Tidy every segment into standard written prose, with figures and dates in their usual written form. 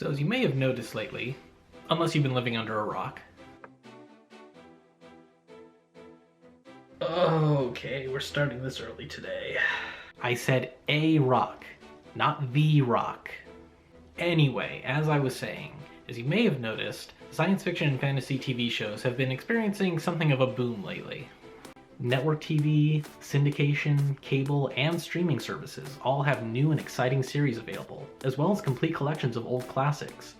So as you may have noticed lately, unless you've been living under a rock. Okay, we're starting this early today. I said a rock, not the rock. Anyway, as I was saying, as you may have noticed, science fiction and fantasy TV shows have been experiencing something of a boom lately. Network TV, syndication, cable, and streaming services all have new and exciting series available, as well as complete collections of old classics.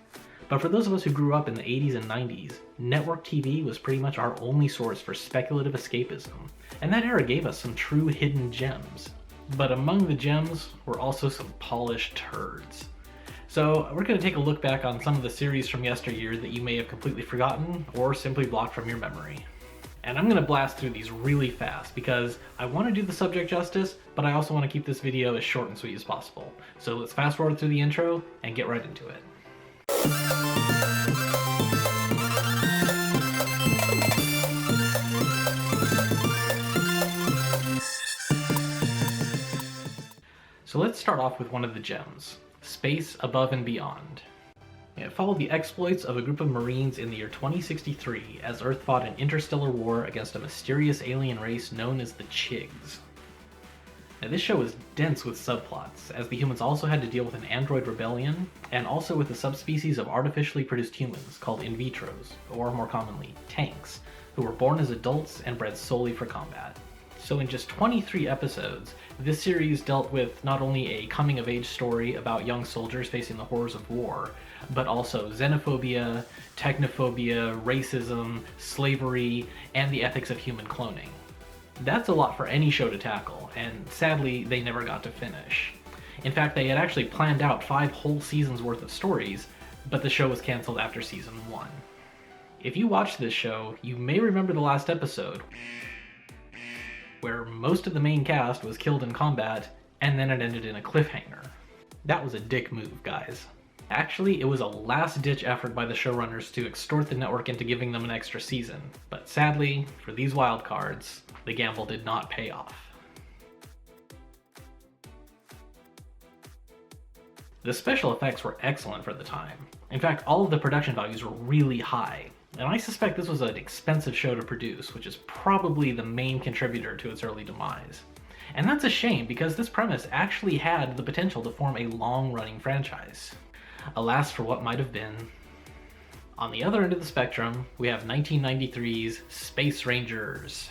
But for those of us who grew up in the 80s and 90s, network TV was pretty much our only source for speculative escapism, and that era gave us some true hidden gems. But among the gems were also some polished turds. So we're going to take a look back on some of the series from yesteryear that you may have completely forgotten or simply blocked from your memory. And I'm going to blast through these really fast because I want to do the subject justice, but I also want to keep this video as short and sweet as possible. So let's fast forward through the intro and get right into it. So let's start off with one of the gems, Space Above and Beyond. It followed the exploits of a group of Marines in the year 2063 as Earth fought an interstellar war against a mysterious alien race known as the Chigs. Now this show was dense with subplots, as the humans also had to deal with an android rebellion, and also with a subspecies of artificially produced humans called in vitros, or more commonly, tanks, who were born as adults and bred solely for combat. So in just 23 episodes, this series dealt with not only a coming-of-age story about young soldiers facing the horrors of war, but also xenophobia, technophobia, racism, slavery, and the ethics of human cloning. That's a lot for any show to tackle, and sadly, they never got to finish. In fact, they had actually planned out 5 whole seasons worth of stories, but the show was cancelled after season 1. If you watched this show, you may remember the last episode, where most of the main cast was killed in combat, and then it ended in a cliffhanger. That was a dick move, guys. Actually, it was a last-ditch effort by the showrunners to extort the network into giving them an extra season, but sadly, for these wild cards, the gamble did not pay off. The special effects were excellent for the time. In fact, all of the production values were really high, and I suspect this was an expensive show to produce, which is probably the main contributor to its early demise. And that's a shame, because this premise actually had the potential to form a long-running franchise. Alas for what might have been. On the other end of the spectrum, we have 1993's Space Rangers.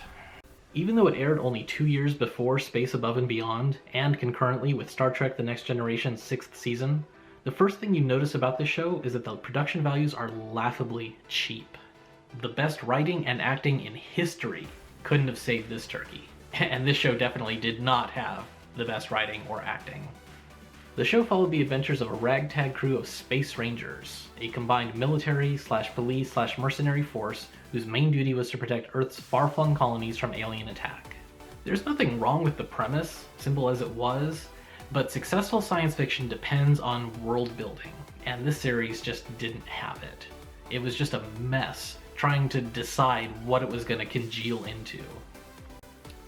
Even though it aired only 2 years before Space Above and Beyond, and concurrently with Star Trek The Next Generation's 6th season, the first thing you notice about this show is that the production values are laughably cheap. The best writing and acting in history couldn't have saved this turkey, and this show definitely did not have the best writing or acting. The show followed the adventures of a ragtag crew of Space Rangers, a combined military/police/mercenary force whose main duty was to protect Earth's far-flung colonies from alien attack. There's nothing wrong with the premise, simple as it was, but successful science fiction depends on world building, and this series just didn't have it. It was just a mess trying to decide what it was going to congeal into.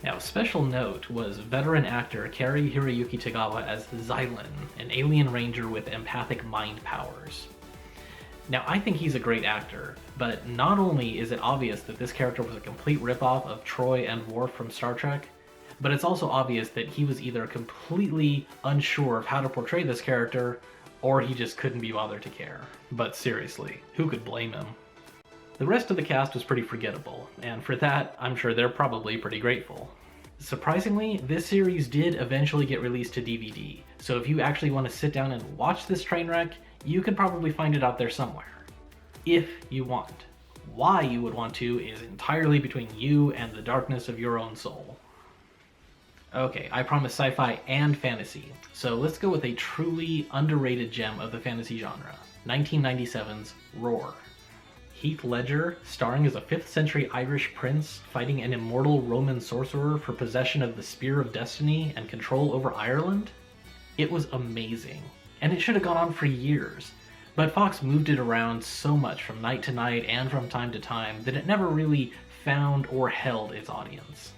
Now, a special note was veteran actor Cary Hiroyuki Tagawa as Xylan, an alien ranger with empathic mind powers. Now, I think he's a great actor, but not only is it obvious that this character was a complete ripoff of Troy and Worf from Star Trek, but it's also obvious that he was either completely unsure of how to portray this character, or he just couldn't be bothered to care. But seriously, who could blame him? The rest of the cast was pretty forgettable, and for that, I'm sure they're probably pretty grateful. Surprisingly, this series did eventually get released to DVD, so if you actually want to sit down and watch this train wreck, you could probably find it out there somewhere. If you want. Why you would want to is entirely between you and the darkness of your own soul. Okay, I promised sci-fi and fantasy, so let's go with a truly underrated gem of the fantasy genre, 1997's Roar. Heath Ledger, starring as a 5th century Irish prince fighting an immortal Roman sorcerer for possession of the Spear of Destiny and control over Ireland? It was amazing, and it should have gone on for years, but Fox moved it around so much from night to night and from time to time that it never really found or held its audience.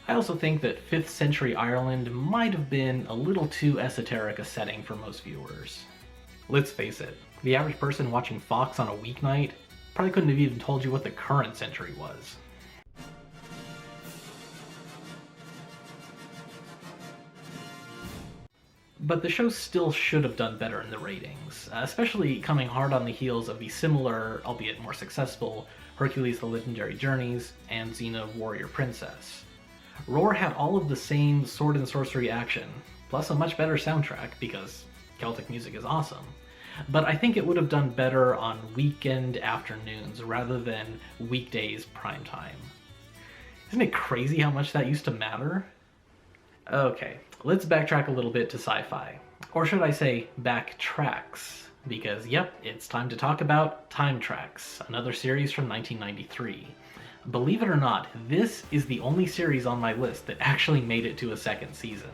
I also think that 5th century Ireland might have been a little too esoteric a setting for most viewers. Let's face it, the average person watching Fox on a weeknight probably couldn't have even told you what the current century was. But the show still should have done better in the ratings, especially coming hard on the heels of the similar, albeit more successful, Hercules the Legendary Journeys and Xena Warrior Princess. Roar had all of the same sword and sorcery action, plus a much better soundtrack, because Celtic music is awesome. But I think it would have done better on weekend afternoons rather than weekdays prime time. Isn't it crazy how much that used to matter? Okay, let's backtrack a little bit to Sci-Fi. Or should I say, Trax? Because yep, it's time to talk about Trax, another series from 1993. Believe it or not, this is the only series on my list that actually made it to a second season.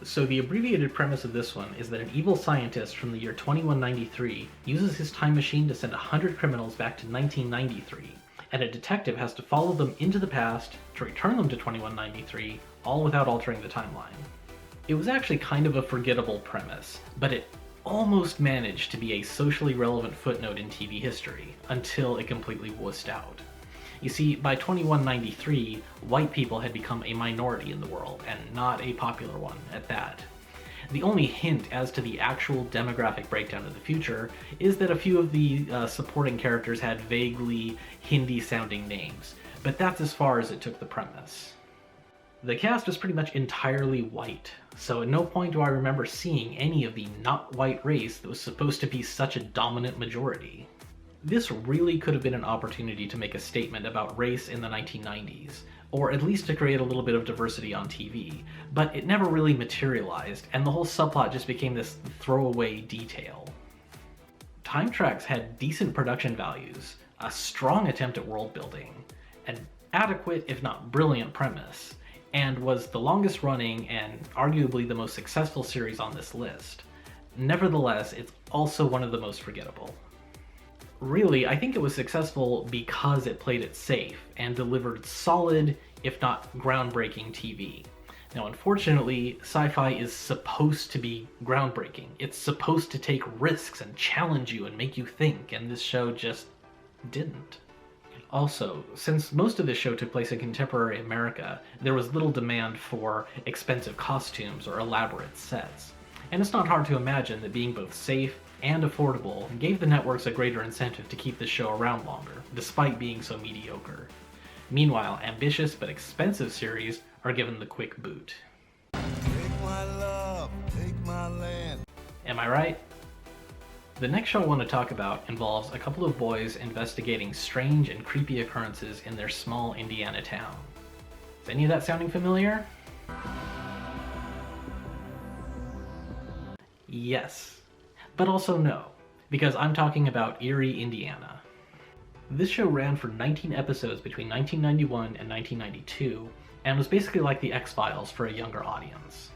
So the abbreviated premise of this one is that an evil scientist from the year 2193 uses his time machine to send 100 criminals back to 1993, and a detective has to follow them into the past to return them to 2193, all without altering the timeline. It was actually kind of a forgettable premise, but it almost managed to be a socially relevant footnote in TV history, until it completely wussed out. You see, by 2193, white people had become a minority in the world, and not a popular one at that. The only hint as to the actual demographic breakdown of the future is that a few of the supporting characters had vaguely Hindi-sounding names, but that's as far as it took the premise. The cast was pretty much entirely white, so at no point do I remember seeing any of the not white race that was supposed to be such a dominant majority. This really could have been an opportunity to make a statement about race in the 1990s, or at least to create a little bit of diversity on TV, but it never really materialized, and the whole subplot just became this throwaway detail. Trax had decent production values, a strong attempt at world building, an adequate if not brilliant premise, and was the longest running and arguably the most successful series on this list. Nevertheless, it's also one of the most forgettable. Really, I think it was successful because it played it safe and delivered solid, if not groundbreaking TV. Now, unfortunately, sci-fi is supposed to be groundbreaking. It's supposed to take risks and challenge you and make you think, and this show just didn't. Also, since most of this show took place in contemporary America, there was little demand for expensive costumes or elaborate sets. And it's not hard to imagine that being both safe and affordable gave the networks a greater incentive to keep the show around longer, despite being so mediocre. Meanwhile, ambitious but expensive series are given the quick boot. Take my love, take my land. Am I right? The next show I want to talk about involves a couple of boys investigating strange and creepy occurrences in their small Indiana town. Is any of that sounding familiar? Yes. But also no, because I'm talking about Eerie, Indiana. This show ran for 19 episodes between 1991 and 1992, and was basically like the X-Files for a younger audience.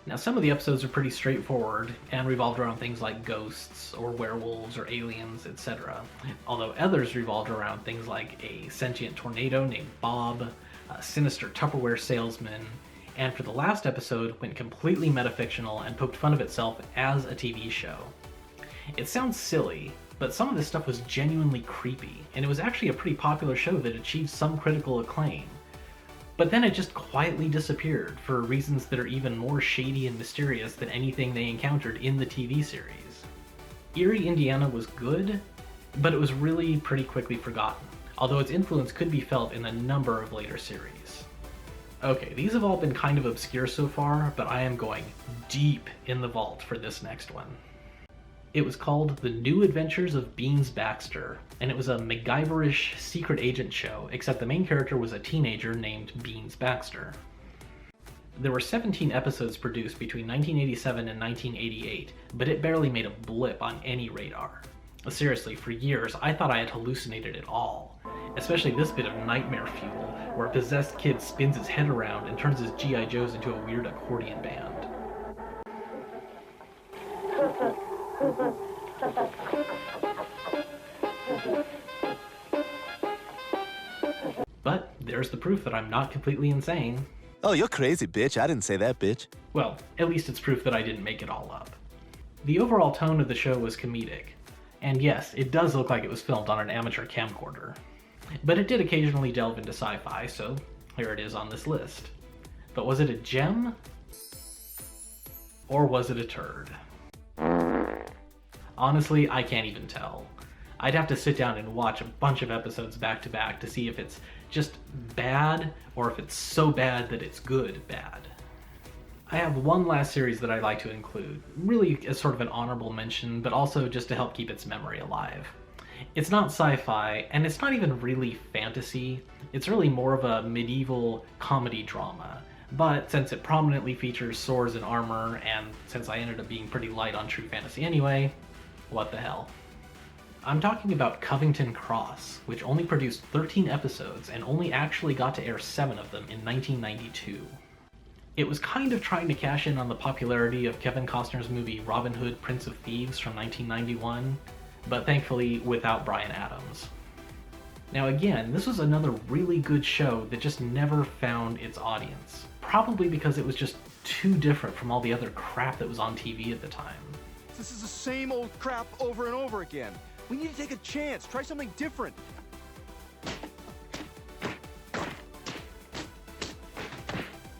Now, some of the episodes are pretty straightforward, and revolved around things like ghosts, or werewolves, or aliens, etc. Although others revolved around things like a sentient tornado named Bob, a sinister Tupperware salesman, and for the last episode went completely metafictional and poked fun of itself as a TV show. It sounds silly, but some of this stuff was genuinely creepy, and it was actually a pretty popular show that achieved some critical acclaim. But then it just quietly disappeared for reasons that are even more shady and mysterious than anything they encountered in the TV series. Eerie, Indiana was good, but it was really pretty quickly forgotten, although its influence could be felt in a number of later series. Okay, these have all been kind of obscure so far, but I am going deep in the vault for this next one. It was called The New Adventures of Beans Baxter, and it was a MacGyver-ish secret agent show, except the main character was a teenager named Beans Baxter. There were 17 episodes produced between 1987 and 1988, but it barely made a blip on any radar. Seriously, for years I thought I had hallucinated it all, especially this bit of nightmare fuel, where a possessed kid spins his head around and turns his G.I. Joes into a weird accordion band. But there's the proof that I'm not completely insane. Oh, you're crazy, bitch. I didn't say that, bitch. Well, at least it's proof that I didn't make it all up. The overall tone of the show was comedic, and yes, it does look like it was filmed on an amateur camcorder. But it did occasionally delve into sci-fi, so here it is on this list. But was it a gem? Or was it a turd? Honestly, I can't even tell. I'd have to sit down and watch a bunch of episodes back to back to see if it's just bad or if it's so bad that it's good bad. I have one last series that I'd like to include, really as sort of an honorable mention, but also just to help keep its memory alive. It's not sci-fi, and it's not even really fantasy. It's really more of a medieval comedy drama. But since it prominently features swords and armor, and since I ended up being pretty light on true fantasy anyway, what the hell. I'm talking about Covington Cross, which only produced 13 episodes and only actually got to air 7 of them in 1992. It was kind of trying to cash in on the popularity of Kevin Costner's movie Robin Hood, Prince of Thieves from 1991, but thankfully without Bryan Adams. Now again, this was another really good show that just never found its audience, probably because it was just too different from all the other crap that was on TV at the time. This is the same old crap over and over again. We need to take a chance, try something different.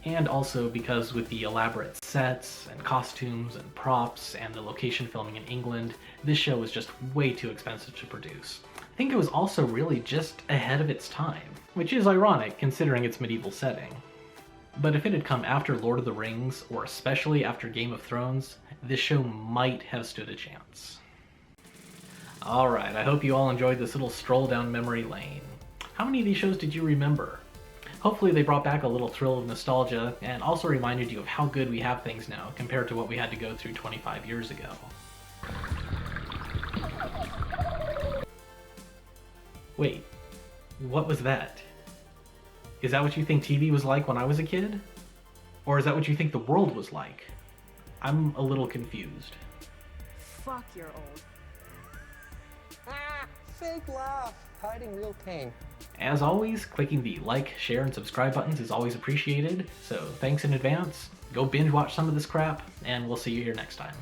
And also because with the elaborate sets and costumes and props and the location filming in England, this show was just way too expensive to produce. I think it was also really just ahead of its time, which is ironic considering its medieval setting. But if it had come after Lord of the Rings, or especially after Game of Thrones, this show might have stood a chance. Alright, I hope you all enjoyed this little stroll down memory lane. How many of these shows did you remember? Hopefully they brought back a little thrill of nostalgia, and also reminded you of how good we have things now compared to what we had to go through 25 years ago. Wait, what was that? Is that what you think TV was like when I was a kid? Or is that what you think the world was like? I'm a little confused. Fuck, you're old. Ah, fake laugh, hiding real pain. As always, clicking the like, share, and subscribe buttons is always appreciated, so thanks in advance. Go binge watch some of this crap, and we'll see you here next time.